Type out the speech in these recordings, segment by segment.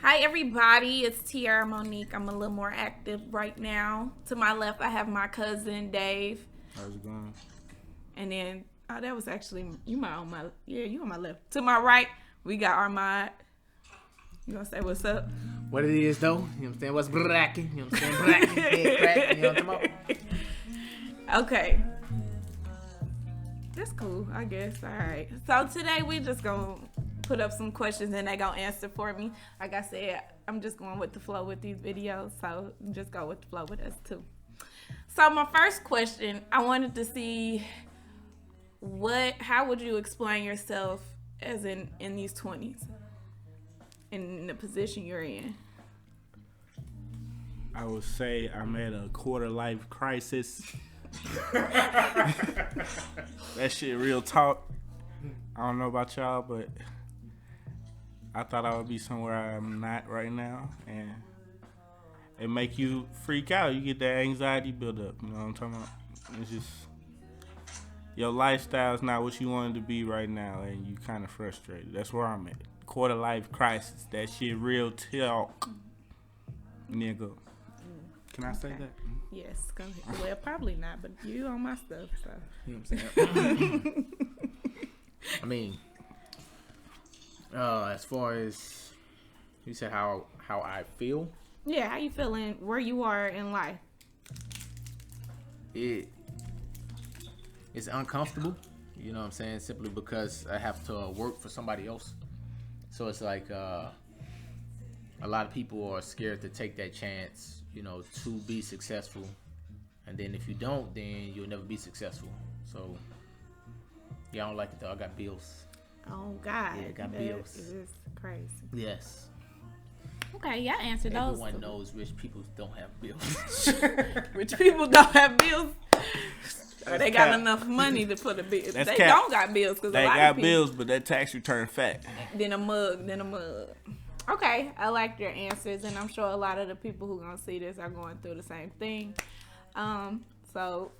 Hi everybody, it's Tiarra Monique. I'm a little more active right now. To my left, I have my cousin Dave, How's it going? and then that was actually you on my left. To my right, we got Armand. You gonna say what's up? What it is though, you know what I'm saying? What's bracking? You know what I'm saying? Bracking, head crack, you know what I'm talking about? Okay, that's cool, I guess. All right. So today we just gonna put up some questions and they gonna answer for me. Like I said, I'm just going with the flow with these videos, so just go with the flow with us too. So my first question, I wanted to see how would you explain yourself as in these 20s, in the position you're in? I would say I'm at a quarter life crisis. That shit real talk. I don't know about y'all, but I thought I would be somewhere I'm not right now, and it make you freak out. You get that anxiety build up. You know what I'm talking about? It's just your lifestyle is not what you want it to be right now, and you kind of frustrated. That's where I'm at. Quarter life crisis. That shit real talk, nigga. Can I say that? Yes, go ahead. Well, probably not, but you on my stuff, so. You know what I'm saying? I mean, as far as you said, how I feel, Yeah, how you feeling where you are in life? it's uncomfortable. You know what I'm saying? Simply because I have to work for somebody else. So it's like a lot of people are scared to take that chance, you know, to be successful. And then if you don't, then you'll never be successful. So yeah, I don't like it though. I got bills. Oh God, Yeah, got that bills. is crazy. Yes. Okay, y'all answered those. Everyone knows rich people don't have bills. Rich people don't have bills. Or they got cap. enough money to put a bill. That's They cap. don't got bills because They a lot got of people. bills, but that tax return fat. Then a mug. Okay, I like your answers, and I'm sure a lot of the people who gonna see this are going through the same thing. So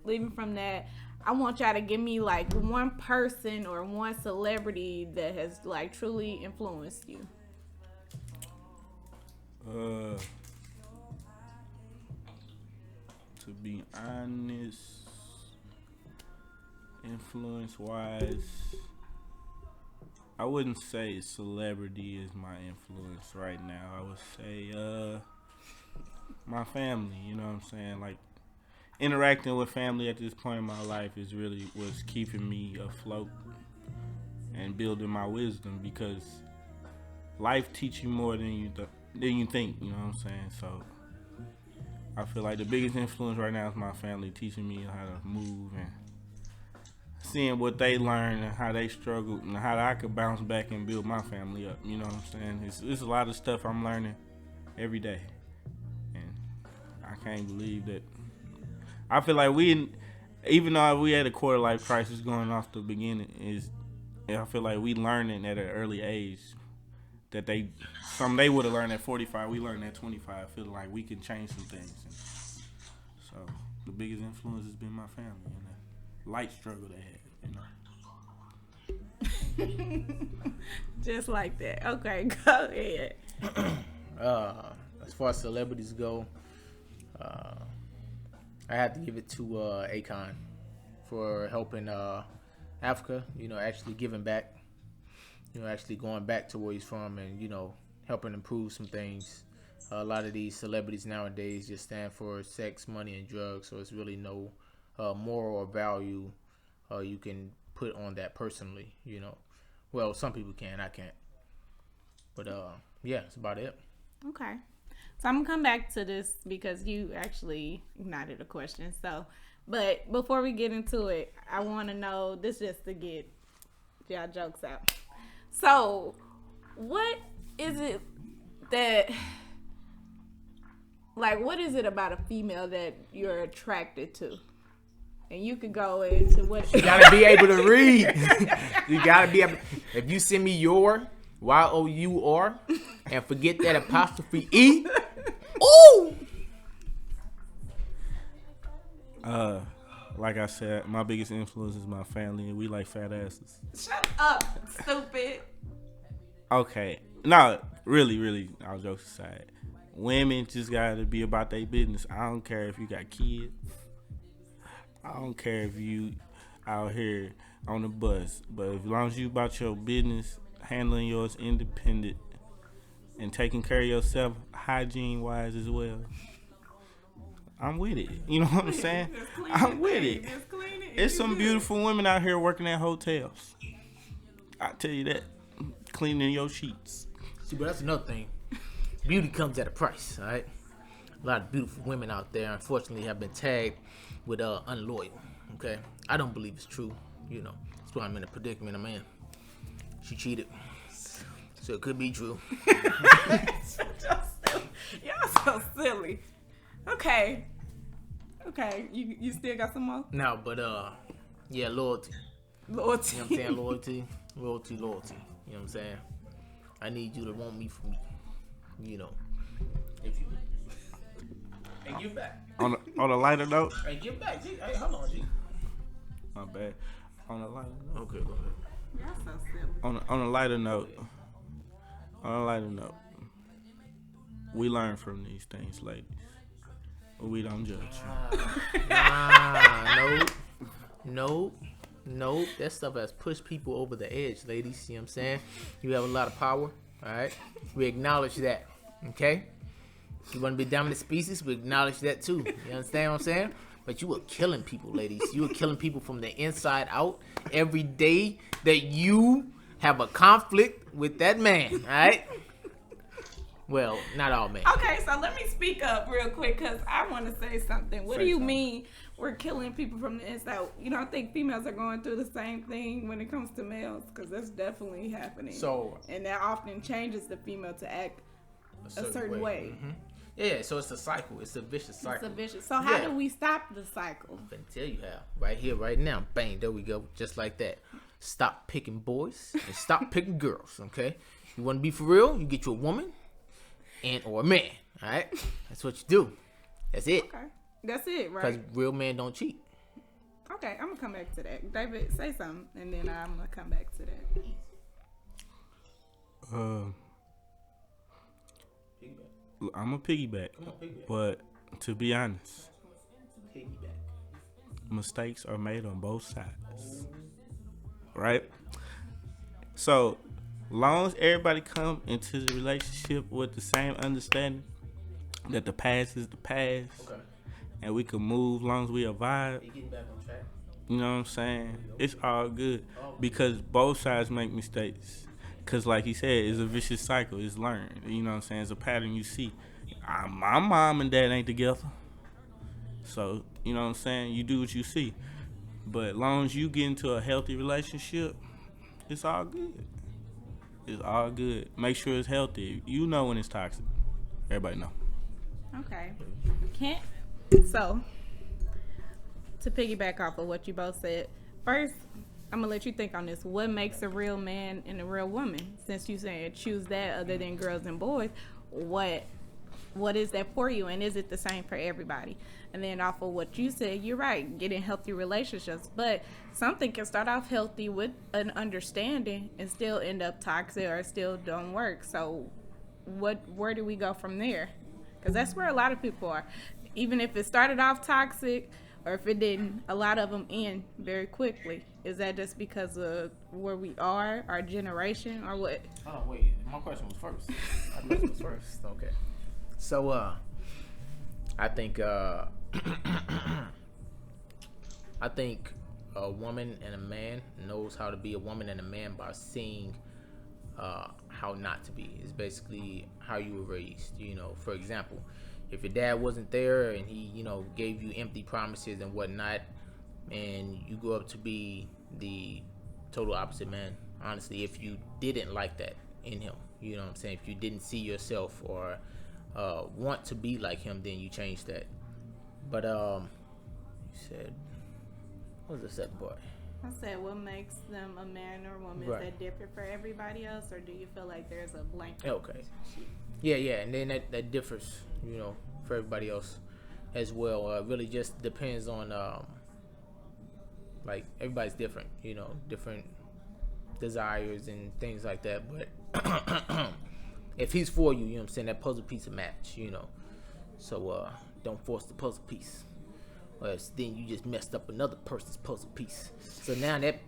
leaving from that, I want y'all to give me like one person or one celebrity that has like truly influenced you. To be honest, influence wise, I wouldn't say celebrity is my influence right now. I would say my family, you know what I'm saying? Like interacting with family at this point in my life is really what's keeping me afloat and building my wisdom, because life teach you more than you think, you know what I'm saying? So I feel like the biggest influence right now is my family, teaching me how to move and seeing what they learn and how they struggled and how I could bounce back and build my family up. You know what I'm saying? It's a lot of stuff I'm learning every day, and I can't believe that. I feel like even though we had a quarter life crisis going off the beginning, I feel like we learning at an early age that they would have learned at 45. We learned at 25. I feel like we can change some things. And so the biggest influence has been my family and the light struggle they had. Just like that. Okay, go ahead. As far as celebrities go, I have to give it to Akon for helping Africa. You know, actually giving back. You know, actually going back to where he's from and, you know, helping improve some things. A lot of these celebrities nowadays just stand for sex, money, and drugs, so it's really no moral or value you can put on that personally, you know. Well, some people can, I can't. But, yeah, that's about it. Okay. So I'm gonna come back to this because you actually ignited a question. So, but before we get into it, I want to know this just to get y'all jokes out. So, what is it that, like, what is it about a female that you're attracted to? And you could go into what. You gotta be able to read. You gotta be able. If you send me your YOUR and forget that apostrophe E, ooh. Like I said, my biggest influence is my family, and we like fat asses. Shut up, stupid. Okay. No, really, all jokes aside, women just gotta be about their business. I don't care if you got kids. I don't care if you out here on the bus. But as long as you about your business, handling yours independent, and taking care of yourself hygiene wise as well, I'm with it. You know what I'm saying? I'm with it. It's some beautiful women out here working at hotels. I tell you that. Cleaning your sheets. See, but that's another thing. Beauty comes at a price, all right? A lot of beautiful women out there, unfortunately, have been tagged with unloyal, okay? I don't believe it's true, you know. That's why I'm in a predicament I'm in. She cheated. So it could be true. Y'all so silly. Okay. You still got some more? No, but yeah, loyalty. Loyalty. You know what I'm saying? Loyalty. You know what I'm saying? I need you to want me for me. You know. If you Hey, give back. On a lighter note. Hey, give back, G. Hey, hold on, G. My bad. On a lighter note. Okay, go ahead. Y'all so silly. On a lighter note. We learn from these things, ladies. But we don't judge. Nope. That stuff has pushed people over the edge, ladies. See what I'm saying? You have a lot of power, all right? We acknowledge that, okay? You want to be a dominant species? We acknowledge that too. You understand what I'm saying? But you were killing people, ladies. You were killing people from the inside out every day that you have a conflict with that man, all right? Well, not all men. Okay, so let me speak up real quick because I want to say something. What do you mean we're killing people from the inside? You don't think females are going through the same thing when it comes to males? Because that's definitely happening. So, and that often changes the female to act a certain way. Mm-hmm. Yeah, so it's a cycle. It's a vicious cycle. So how do we stop the cycle? I can tell you how. Right here, right now. Bang, there we go. Just like that. Stop picking boys and stop picking girls, okay? You want to be for real? You get you a woman or a man, all right? That's what you do. That's it. Okay. That's it, right? Because real men don't cheat. Okay, I'm going to come back to that. David, say something, and then I'm going to come back to that. I'm a piggyback. But to be honest, mistakes are made on both sides. Right? So, long as everybody come into the relationship with the same understanding that the past is the past, okay, and we can move long as we vibe, you know what I'm saying? It's all good because both sides make mistakes. Because like he said, it's a vicious cycle. It's learned. You know what I'm saying? It's a pattern you see. My mom and dad ain't together. So, you know what I'm saying? You do what you see. But as long as you get into a healthy relationship, it's all good. It's all good. Make sure it's healthy. You know when it's toxic. Everybody know. Okay. So, to piggyback off of what you both said, first, I'm going to let you think on this. What makes a real man and a real woman? Since you said choose that other than girls and boys, what is that for you? And is it the same for everybody? And then off of what you said, you're right, get in healthy relationships. But something can start off healthy with an understanding and still end up toxic or still don't work. So where do we go from there? Because that's where a lot of people are. Even if it started off toxic or if it didn't, a lot of them end very quickly. Is that just because of where we are, our generation, or what? Oh, wait. My question was first. Okay. So, I think a woman and a man knows how to be a woman and a man by seeing how not to be. It's basically how you were raised. You know, for example, if your dad wasn't there and he, you know, gave you empty promises and whatnot, and you grew up to be the total opposite man, honestly, if you didn't like that in him, you know what I'm saying? If you didn't see yourself or want to be like him, then you change that. But you said, what was the second part? I said, what makes them a man or woman? Right. Is that different for everybody else, or do you feel like there's a blanket? Okay. Yeah, and then that differs, you know, for everybody else as well. It really just depends on, like, everybody's different, you know, different desires and things like that. But if he's for you, you know what I'm saying, that puzzle piece will match, you know. So don't force the puzzle piece, or else then you just messed up another person's puzzle piece. So now that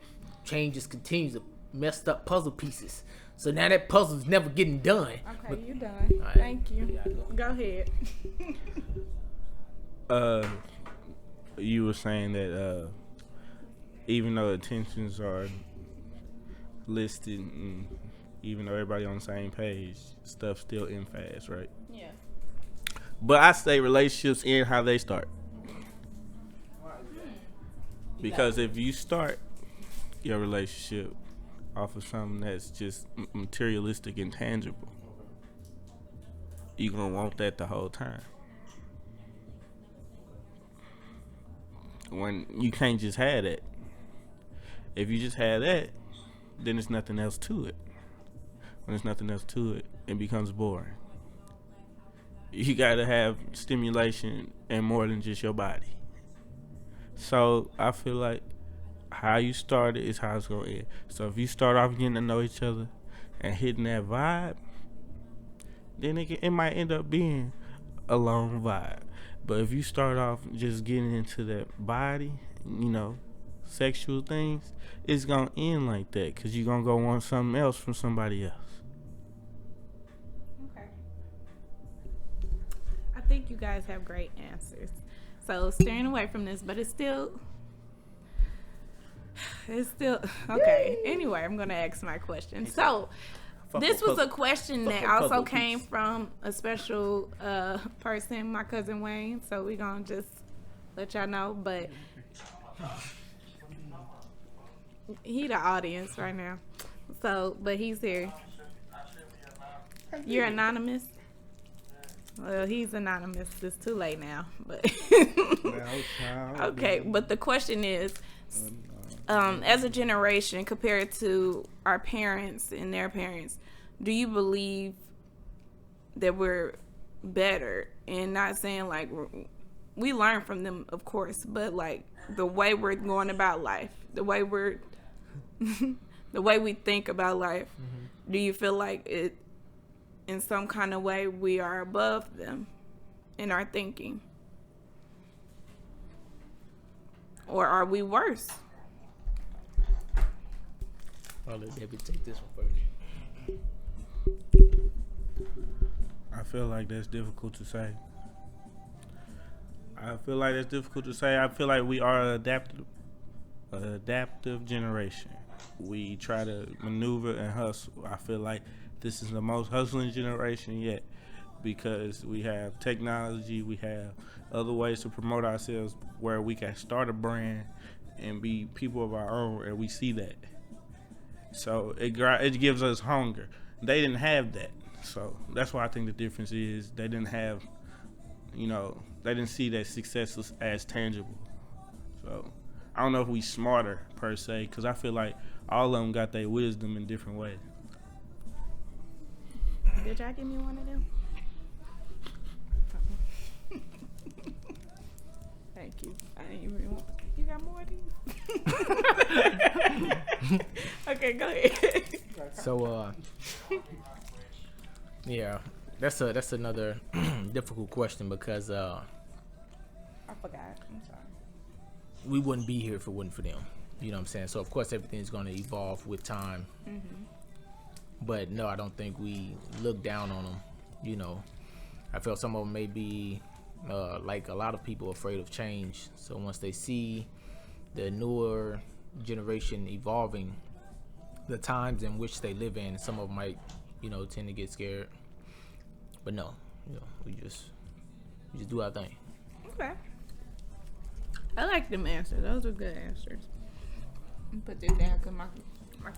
chain just continues to messed up puzzle pieces. So now that puzzle's never getting done. Okay, you done. Right. Thank you. Go ahead. You were saying that even though intentions are listed, and even though everybody on the same page, stuff still end fast, right? Yeah. But I say relationships end how they start. Because if you start your relationship off of something that's just materialistic and tangible, you're going to want that the whole time. When you can't just have that. If you just have that, then there's nothing else to it. When there's nothing else to it, it becomes boring. You got to have stimulation and more than just your body. So I feel like how you started is how it's going to end. So if you start off getting to know each other and hitting that vibe, then it might end up being a long vibe. But if you start off just getting into that body, you know, sexual things, it's going to end like that because you're going to go want something else from somebody else. Okay. I think you guys have great answers. So steering away from this, but it's still okay. Anyway, I'm gonna ask my question. So this was a question that also came from a special person, my cousin Wayne. So we're gonna just let y'all know, but he the audience right now. So, but he's here. You're anonymous. Well, he's anonymous. It's too late now, but okay. But the question is, as a generation compared to our parents and their parents, do you believe that we're better? And not saying like we learn from them, of course, but like the way we're going about life, the way we think about life. Mm-hmm. Do you feel like it? In some kind of way, we are above them in our thinking? Or are we worse? I'll let Debbie take this one first. I feel like that's difficult to say. I feel like we are an adaptive generation. We try to maneuver and hustle. I feel like this is the most hustling generation yet because we have technology, we have other ways to promote ourselves where we can start a brand and be people of our own, and we see that. So it gives us hunger. They didn't have that. So that's why I think the difference is they didn't have, they didn't see that success as tangible. So I don't know if we smarter per se, because I feel like all of them got their wisdom in different ways. Did y'all give me one of them? Thank you. I didn't even want. You got more of these? Okay, go ahead. So, yeah, that's another difficult question because I forgot. I'm sorry. We wouldn't be here if it wasn't for them. You know what I'm saying? So of course everything's going to evolve with time. Mm-hmm. But no, I don't think we look down on them. I feel some of them may be like a lot of people afraid of change. So once they see the newer generation evolving, the times in which they live in, some of them might, tend to get scared. But no, we just do our thing. Okay. I like them answers. Those are good answers. Put this down because my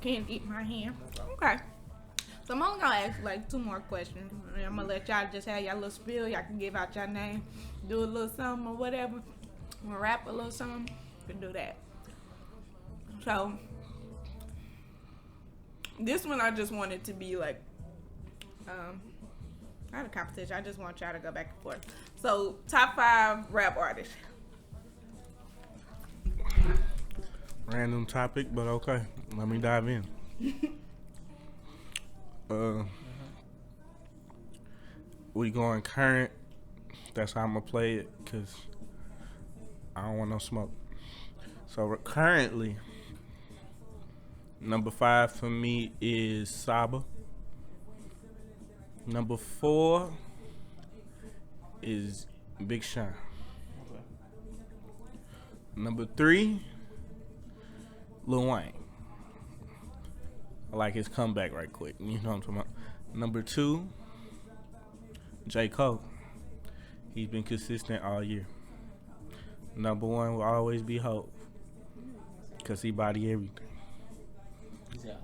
can't eat my hand. Okay. So I'm only gonna ask like 2 more questions. And I'm gonna let y'all just have y'all little spiel. Y'all can give out your name, do a little something or whatever. Rap a little something. You can do that. So this one I just wanted to be like, not a competition. I just want y'all to go back and forth. So top 5 rap artists. Random topic, but okay. Let me dive in. we going current. That's how I'm gonna play it because I don't want no smoke. So currently, number 5 for me is Saba. Number 4 is Big Sean. Number 3, Lil Wayne. I like his comeback right quick. You know what I'm talking about. Number 2, J. Cole. He's been consistent all year. Number 1 will always be Hov. Because he body everything. Is that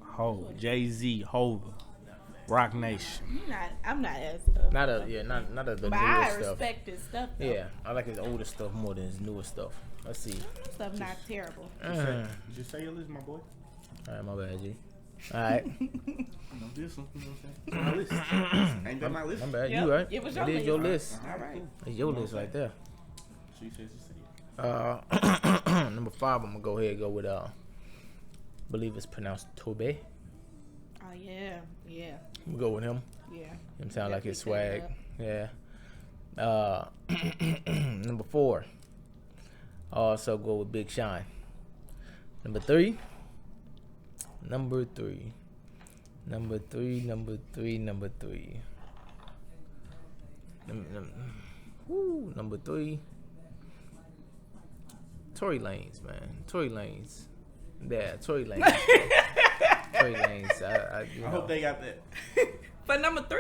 Hov. Jay-Z, Hov. Rock Nation. I'm not as not the but newer I stuff. respect his stuff though. Yeah, I like his older stuff more than his newer stuff. Let's see. Stuff not terrible. Just say your list, my boy. Alright, my bad, G. Alright. No, this one, you know what I'm saying? It's my list. Ain't that my list? My bad, Yep, you right. it was It is your list. All right. It's your list right there. She says to say it. Number 5, I'm gonna go ahead and go with believe it's pronounced Tobe. Oh yeah. I'm gonna go with him. Yeah. Him sound like his Definitely swag. set it Yeah. Number 4. Also go with Big Sean. Number 3. Number 3. Tory Lanez, man. Tory Lanez. Yeah, Tory Lanez. Tory Lanez. I hope they got that. For number 3,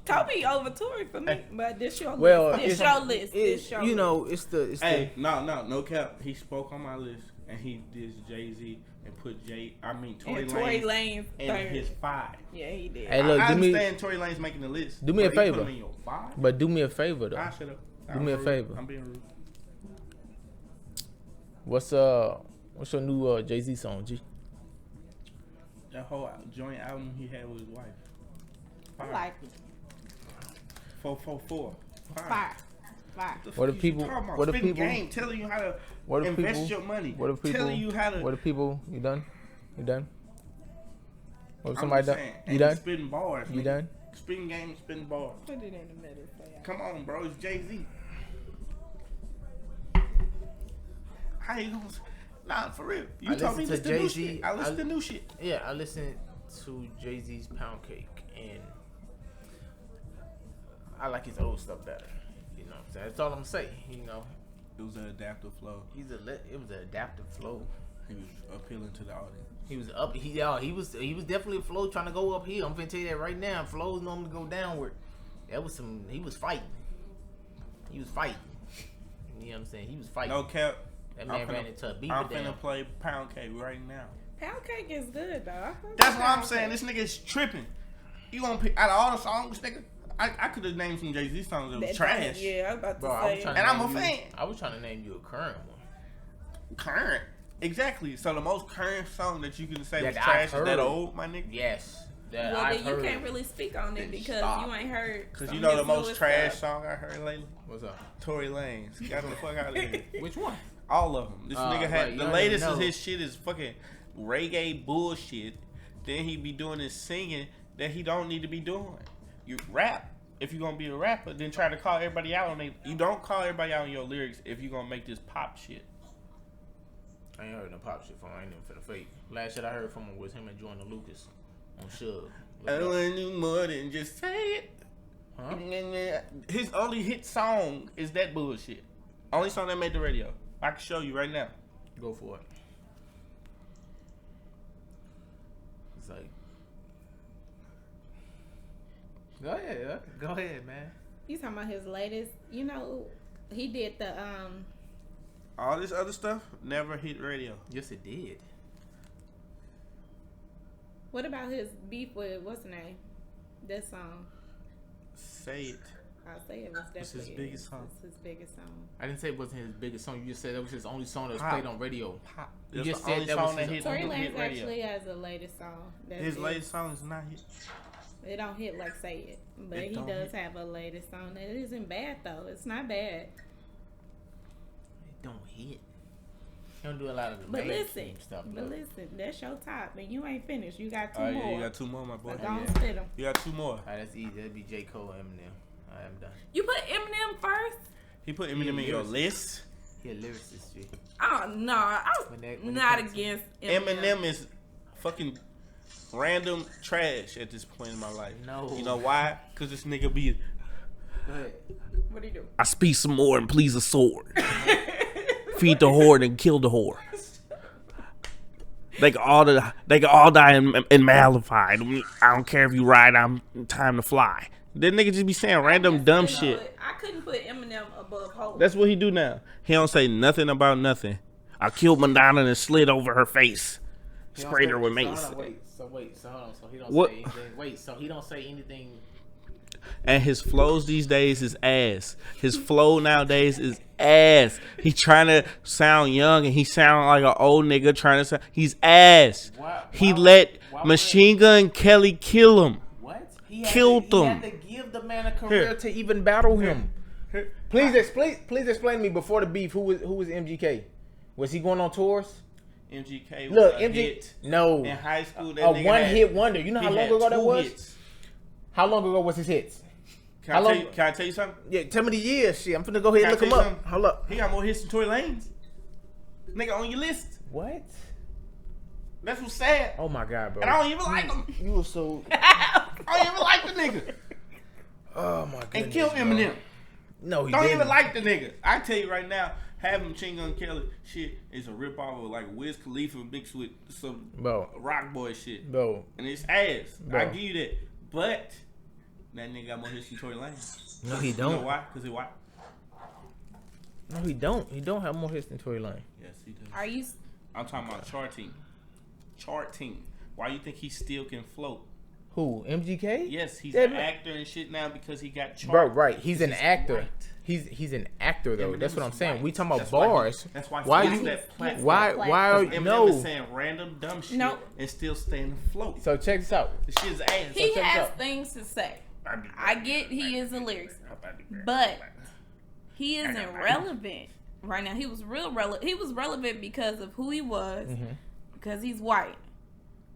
Kobe over Tory for me, but this your Well, list. This your list. This your you list. know, it's the Hey, no cap. He spoke on my list and he did Jay-Z and put Tory And Tory Lanez Lanez in third. his 5. Yeah, he did. Hey, look, I do me, understand Tory Lanez making the list. do me a but you favor. put him in your 5? but do me a favor though. I shut up. Do me a rude. favor. I'm being rude. What's your new Jay-Z song, G? That whole joint album he had with his wife. I like it. 444. Fire. What the people? What the people? Game telling you how to What the invest people? your money. What the people? Telling you how to. What the people? You done? You done? What if I'm somebody just done? saying, You and done? Spitting bars. You nigga. done? Spitting game, spitting bars. Put it in the middle. So yeah. Come on, bro. It's Jay-Z. How you gonna? Nah, for real. You I told me listen this to the new Jay-Z. shit. I listen to new shit. Yeah, I listened to Jay-Z's Pound Cake, and I like his old stuff better. You know what I'm saying? That's all I'm gonna say. You know, It was an adaptive flow. it was an adaptive flow. He was appealing to the audience. He was up. He was definitely a flow trying to go uphill. I'm finna tell you that right now. Flows normally go downward. That was some. He was fighting. You know what I'm saying? He was fighting. No cap. That man ran into a beaver I'm down. finna play Pound Cake right now. Pound cake is good though. I fuck That's with what I'm Pound saying. Cake. This nigga is tripping. You gonna pick out of all the songs, nigga? I could have named some Jay-Z songs that was trash. Yeah, I was about to Bro, I was say. trying And to I'm a name you- fan. I was trying to name you a current one. Current. Exactly. So the most current song that you can say That was I've trash is heard. that old, my nigga? Yes. That Well, I've then you heard. can't really speak on it Then because stop. you ain't heard. Cause some you know of the his most newest trash stuff. song I heard lately? What's up? Tory Lanez. Got the fuck out of here. Which one? All of them. This nigga had right, you the don't latest even of know. his shit is fucking reggae bullshit. Then he be doing this singing that he don't need to be doing. You rap. If you gonna be a rapper, then try to call everybody out on it. You don't call everybody out on your lyrics if you gonna make this pop shit. I ain't heard no pop shit from him. I ain't even finna fake. Last shit I heard from him was him and Jordan Lucas on Suge. I don't want to do more than just say it. Huh? His only hit song is that bullshit. Only song that made the radio. I can show you right now. Go for it. It's like, go ahead, man. You talking about his latest? You know, he did the All this other stuff never hit radio. Yes, it did. What about his beef with what's the name? That song. Say it. I'll say it was What's his definitely biggest song? His biggest song. I didn't say it wasn't his biggest song. You just said that was his only song that was Pop. played on radio. Pop. You That's just the said only that song was that his- hit, Tory hit Lanez radio. actually has a latest song. That's His it. latest song is not hit. It don't hit like Say It, but It he don't does hit. have a latest song that isn't bad though. It's not bad. It don't hit. He don't do a lot of the But mainstream listen, stuff. but though. listen, that's your top, and you ain't finished. You got two Oh, more. yeah, you got 2 more, my boy. So don't Yeah. spit them. You got 2 more. All right, that's easy. That'd be J. Cole, Eminem. All right, I'm done. You put Eminem first? He put Eminem in your list. He a lyricist, G. Oh no, When I'm it not comes- against Eminem is fucking random trash at this point in my life. No. You know why? Because this nigga be... Go ahead. What do you do? I speak some more and please a sword. Feed the whore and kill the whore. They can all die in Malified. I don't care if you ride. I'm time to fly. That nigga just be saying random dumb shit. I couldn't put Eminem above Hov. That's what he do now. He don't say nothing about nothing. I killed Madonna and slid over her face. He don't Sprayed say- her with so mace. hold on, wait. So hold on. So he don't What? say anything. Wait. So he don't say anything. And his flows these days is ass. His flow nowadays is ass. He trying to sound young and he sound like an old nigga trying to sound. He's ass. He let Machine Gun Kelly kill him. What? Killed He them. had to give the man a career Here. to even battle him. Here. Please explain to me before the beef. Who was MGK? Was he going on tours? MGK was Look, a MG. hit. No. In high school, that A nigga one had- hit wonder. You know he how long had ago that 2 was? hits. How long ago was his hits? Can How I, long- tell you, can I tell you something? Yeah, tell me the years. Shit, I'm finna go ahead and look Can him I tell you up. something? Hold up. He got more hits than Tory Lanez. Nigga on your list. What? That's what's sad. Oh my god, bro. And I don't even like him. You were so. I don't even like the nigga. Oh my goodness. And kill bro. Eminem. No, he Don't didn't. even like the nigga. I tell you right now, having Machine Gun Kelly shit is a rip off of like Wiz Khalifa mixed with some Bro. rock boy shit. Bro. And it's ass. Bro. I give you that. But that nigga got more hits than Tory Lanez. No, he You don't. know why? Because he white. No, he don't. He don't have more hits than Tory Lane. Yes, he does. Are you? I'm talking about charting. Charting. Why you think he still can float? Who? MGK? Yes, he's Yeah, an man. actor and shit now because he got charted. Bro, right. He's an He's actor. white. He's an actor though. Eminem That's what I'm is saying. white. We talking about That's why he- bars. that's why he why gets you? that platform. Why? Why are Eminem no? is saying random dumb shit No. and still staying afloat. So check this out. The shit is ass. He check this has out. things to say. I get he is a lyricist, but he isn't relevant right now. He was relevant. He was relevant because of who he was, because he's white,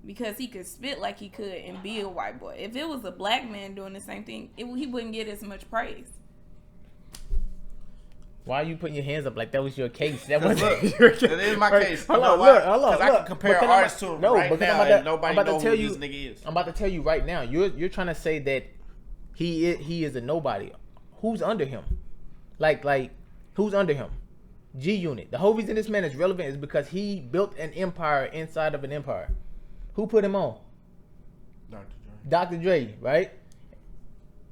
because he could spit like he could and be a white boy. If it was a black man doing the same thing, he wouldn't get as much praise. Why are you putting your hands up like that was your case? That Look, wasn't your case. that is my Right. case. Hold You know on, why? look, hold on, 'Cause I can look. compare Because artists to him right because now and nobody I'm about know to tell who you, this nigga is. I'm about to tell you right now. You're trying to say that he is a nobody. Who's under him? Like who's under him? G Unit. The whole reason this man is relevant is because he built an empire inside of an empire. Who put him on? Dr. Dre, right?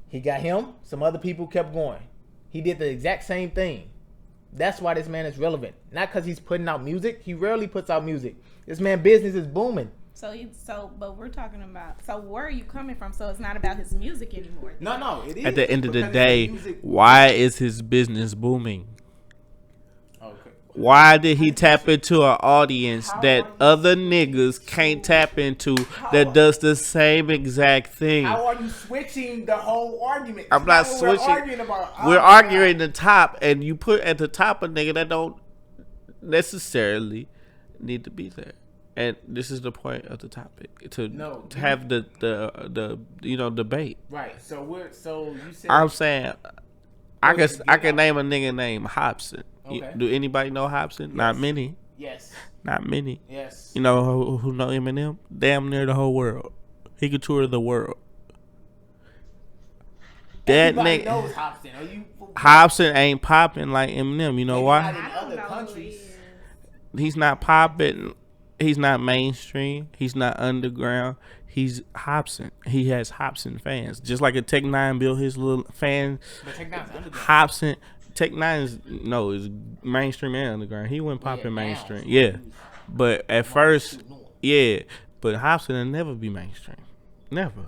He got him. Some other people kept going. He did the exact same thing. That's why this man is relevant. Not because he's putting out music. He rarely puts out music. This man business is booming. But we're talking about. So where are you coming from? So it's not about his music anymore. No, it is. At the end of the because day, it's music. why is his business booming? Okay. Why did he tap into an audience that other niggas can't tap into that does the same exact thing? How are you switching the whole argument? I'm That's not what we're switching. arguing about. We're arguing the top, and you put at the top a nigga that don't necessarily need to be there. And this is the point of the topic to have the debate. Right. So you said I'm saying I can name a nigga named Hobson. Okay. Do anybody know Hobson? Not many. yes. Not many. Yes. You know who know Eminem? Damn near the whole world. He could tour the world. That Everybody nigga knows Hobson. Are you Hobson ain't popping like Eminem. You know Maybe why? not in I don't other know who countries. he is. He's not popping. He's not mainstream. He's not underground. He's Hobson. He has Hobson fans. Just like a Tech Nine built his little fan. But Tech Nine's underground. Hobson. Tech Nine is mainstream and underground. He wasn't popping now. mainstream. Yeah. But at first, yeah. But Hobson will never be mainstream. Never.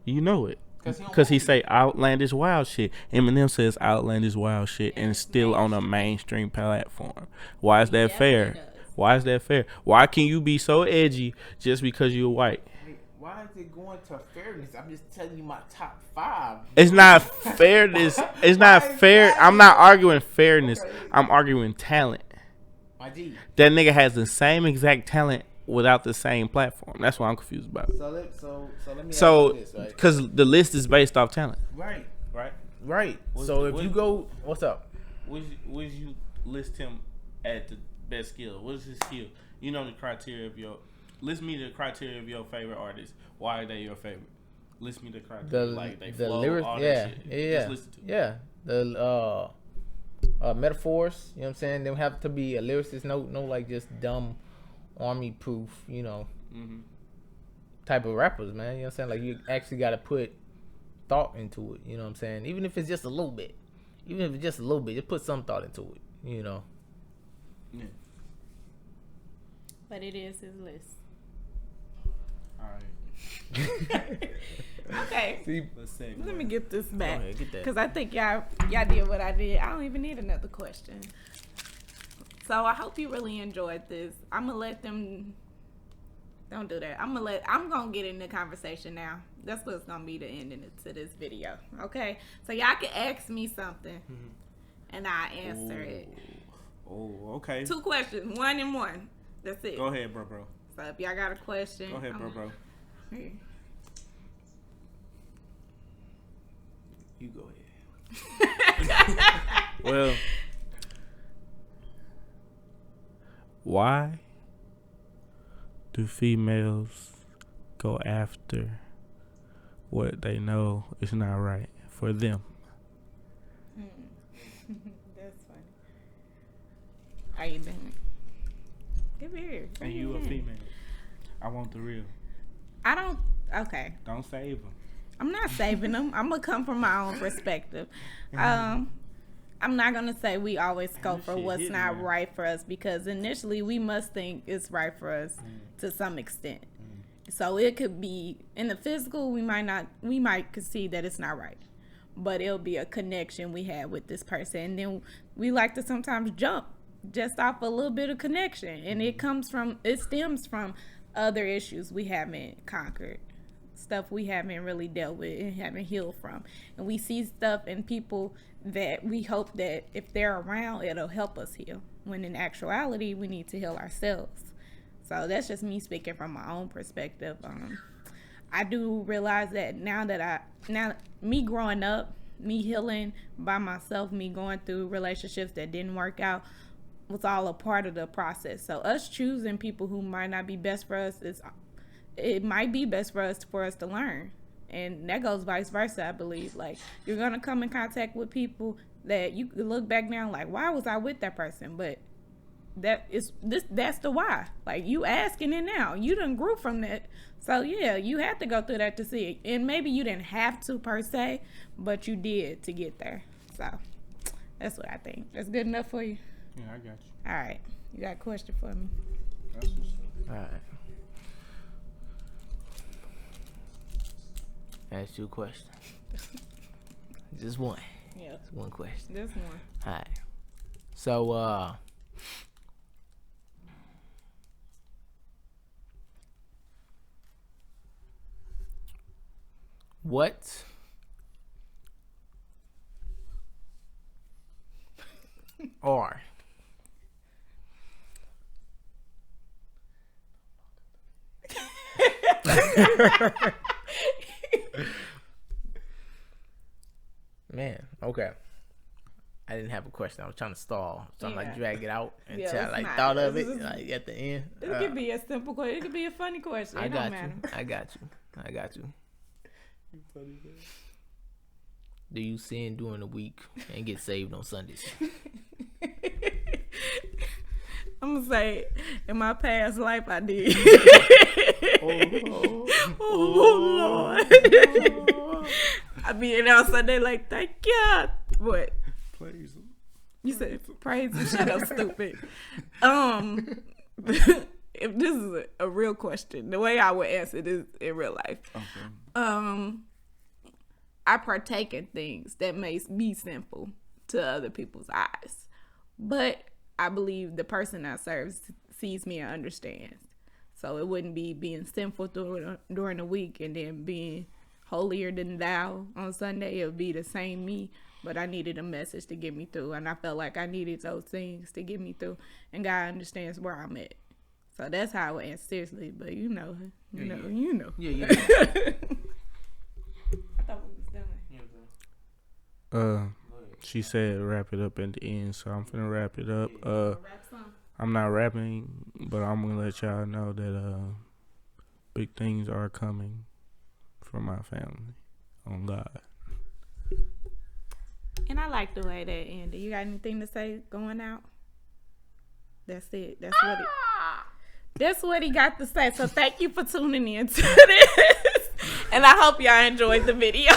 You know it. Because he say outlandish wild shit. Eminem says outlandish wild shit and still on a mainstream platform. Why is that fair? Why is that fair? Why can you be so edgy just because you're white? Why is it going to fairness? I'm just telling you my top 5. It's not fairness. It's not fair. I'm not arguing fairness. I'm arguing talent. My G. That nigga has the same exact talent without the same platform. That's what I'm confused about. So let me ask So, you this, right? because the list is based off talent. Right. Right. So if you go, what's up? Would you list him at the best skill? What is his skill? You know the criteria of your. List me the criteria of your favorite artist. Why are they your favorite? List me the criteria. Like they flow, lyrics, all yeah, that shit. yeah, Just listen to me. yeah. The metaphors. You know what I'm saying? They have to be a lyricist. No, like just dumb army proof. You know, type of rappers, man. You know what I'm saying? Like you actually got to put thought into it. You know what I'm saying? Even if it's just a little bit. Just put some thought into it. You know. Yeah. But it is his list. All right. Okay. See, Let me get this back. Go ahead, get that. Because I think y'all did what I did. I don't even need another question. So I hope you really enjoyed this. I'm going to let them... Don't do that. I'm going to get in the conversation now. That's what's going to be the ending to this video. Okay? So y'all can ask me something. And I'll answer it. Oh, okay. 2 questions. 1 and 1. That's it. Go ahead, bro. So if y'all got a question... Go ahead, bro. Here. you go ahead. Well, why do females go after what they know is not right for them? That's funny. How you doing? Give it here. And you a female. I want the real. I don't... Okay. Don't save them. I'm not saving them. I'm going to come from my own perspective. I'm not going to say we always go for what's not right for us, because initially we must think it's right for us to some extent. So it could be in the physical, we might concede that it's not right, but it'll be a connection we had with this person. And then we like to sometimes jump just off a little bit of connection. And it stems from other issues we haven't conquered. Stuff we haven't really dealt with and haven't healed from. And we see stuff in people that we hope that if they're around, it'll help us heal. When in actuality, we need to heal ourselves. So that's just me speaking from my own perspective. I do realize that now me growing up, me healing by myself, me going through relationships that didn't work out was all a part of the process. So us choosing people who might not be best for us it might be best for us to learn. And that goes vice versa, I believe. Like, you're going to come in contact with people that you could look back now like, why was I with that person? But that's the why. Like, you asking it now. You done grew from that. So, yeah, you had to go through that to see it. And maybe you didn't have to, per se, but you did to get there. So, that's what I think. That's good enough for you? Yeah, I got you. All right. You got a question for me? That's what's up. All right. Ask you a question. Just one. Yeah. Just one question. This one. All right. So, what are man, okay. I didn't have a question. I was trying to stall. I was trying to like drag it out until I like thought of it like at the end. It could be a simple question. It could be a funny question. It don't matter. I got you. Do you sin during the week and get saved on Sundays? I'm gonna say, in my past life, I did. Oh Lord! I be in on Sunday like, thank God. What? Praise him. You said praise him. Shut up, stupid. If this is a real question, the way I would answer this in real life, okay. I partake in things that may be sinful to other people's eyes, but I believe the person I serve sees me and understands. So it wouldn't be being sinful during the week and then being holier than thou on Sunday, it would be the same me. But I needed a message to get me through, and I felt like I needed those things to get me through, and God understands where I'm at. So that's how I would answer seriously. But you know. Yeah. I thought we was done. She said wrap it up at the end, so I'm finna wrap it up. Rap song. I'm not rapping, but I'm gonna let y'all know that big things are coming from my family. On God. And I like the way that ended. You got anything to say going out? That's it. That's what he got to say. So thank you for tuning in to this. And I hope y'all enjoyed the video.